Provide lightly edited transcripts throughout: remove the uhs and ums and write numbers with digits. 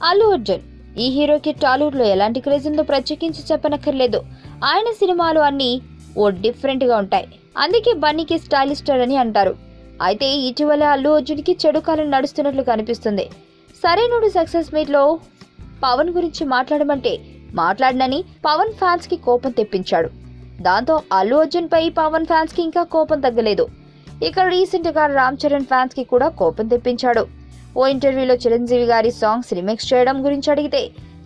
అల్లు అర్జున్ ఈ హీరోకి టాలీవుడ్ లో ఎలాంటి క్రేజ్ ఉందో ప్రత్యేకించి చెప్పనక్కర్లేదు. ఆయన సినిమాలు అన్ని ఓ డిఫరెంట్ గా ఉంటాయి. అందుకే బన్నీకి స్టైలిష్ స్టార్ అని అంటారు. అయితే ఇటీవల అల్లు అర్జున్ కి చెడు కాలం నడుస్తున్నట్లు కనిపిస్తుంది. సరైనడు సక్సెస్ మీట్ లో పవన్ గురించి మాట్లాడమంటే మాట్లాడనని పవన్ ఫ్యాన్స్ కి కోపం తెప్పించాడు. దాంతో అల్లు అర్జున్ పై పవన్ ఫ్యాన్స్ కి ఇంకా కోపం తగ్గలేదు. ఇక రీసెంట్ గా రామ్ చరణ్ ఫ్యాన్స్ కి కూడా కోపం తెప్పించాడు. ఓ ఇంటర్వ్యూలో చిరంజీవి గారి సాంగ్స్ రిమిక్స్ చేయడం గురించి అడిగితే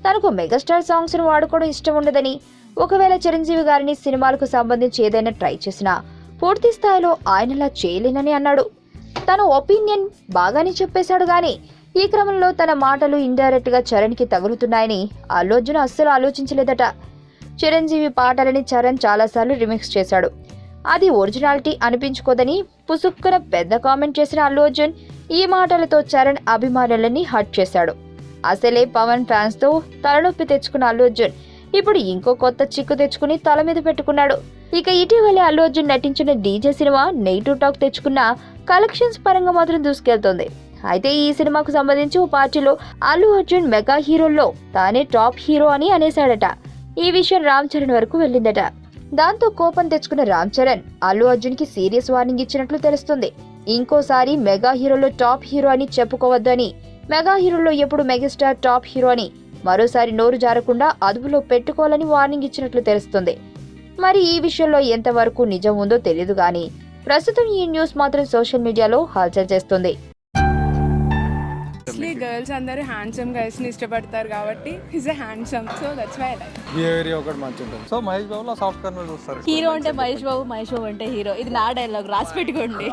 తనకు మెగాస్టార్ సాంగ్స్ ను వాడుకోవడం ఇష్టం ఉండదని, ఒకవేళ చిరంజీవి గారిని సినిమాలకు సంబంధించి ఏదైనా ట్రై చేసినా పూర్తి స్థాయిలో ఆయనలా చేయలేనని అన్నాడు. తన ఒపీనియన్ బాగానే చెప్పేశాడు గానీ ఈ క్రమంలో తన మాటలు ఇండైరెక్ట్ గా చరణ్ కి తగులుతున్నాయని అల్లు అర్జున్ అస్సలు ఆలోచించలేదట. చిరంజీవి పాటలని చరణ్ చాలాసార్లు రిమిక్స్ చేశాడు. అది ఒరిజినాలిటీ అనిపించుకోదని పుసుక్కున పెద్ద కామెంట్ చేసిన అల్లు అర్జున్ ఈ మాటలతో చరణ్ అభిమానులని హర్ట్ చేశాడు. అసలే పవన్ ఫ్యాన్స్ తో తలనొప్పి తెచ్చుకున్న అల్లు అర్జున్ ఇప్పుడు ఇంకో కొత్త చిక్కు తెచ్చుకుని తల మీద పెట్టుకున్నాడు. ఇక ఇటీవలే అల్లు అర్జున్ నటించిన డీజే సినిమా నెగిటివ్ టాక్ తెచ్చుకున్న కలెక్షన్స్ పరంగా మాత్రం దూసుకెళ్తోంది. అయితే ఈ సినిమాకు సంబంధించి ఓ పార్టీలో అల్లు అర్జున్ మెగా హీరోల్లో తానే టాప్ హీరో అని అనేశాడట. ఈ విషయం రామ్ చరణ్ వరకు వెళ్ళిందట. దాంతో కోపం తెచ్చుకున్న రామ్ చరణ్ అల్లు అర్జున్ కి సీరియస్ వార్నింగ్ ఇచ్చినట్లు తెలుస్తుంది. ఇంకోసారి మెగా హీరోలో టాప్ హీరో అని చెప్పుకోవద్దు అని, మెగా హీరోలో ఎప్పుడు మెగాస్టార్ టాప్ హీరో అని మరోసారి నోరు జారకుండా అదుపులో పెట్టుకోవాలని వార్నింగ్ ఇచ్చినట్లు తెలుస్తుంది. మరి ఈ విషయంలో ఎంతవరకు నిజం ఉందో తెలియదు గానీ ప్రస్తుతం ఈ న్యూస్ మాత్రం సోషల్ మీడియాలో హల్చల్ చేస్తుంది. గర్ల్స్ అందరూ హ్యాండ్సమ్ గర్ల్స్ ని ఇష్టపడతారు కాబట్టి his a handsome, so that's why I like. Behaviour ఒకటి మంచిగా ఉంటుంది. సో మహేష్ బాబులో సాఫ్ట్ కార్నర్ చూస్తారు. హీరో అంటే మహేష్ బాబు, మహేష్ బాబు అంటే హీరో. ఇది నా డైలాగ్, రాసి పెట్టుకోండి.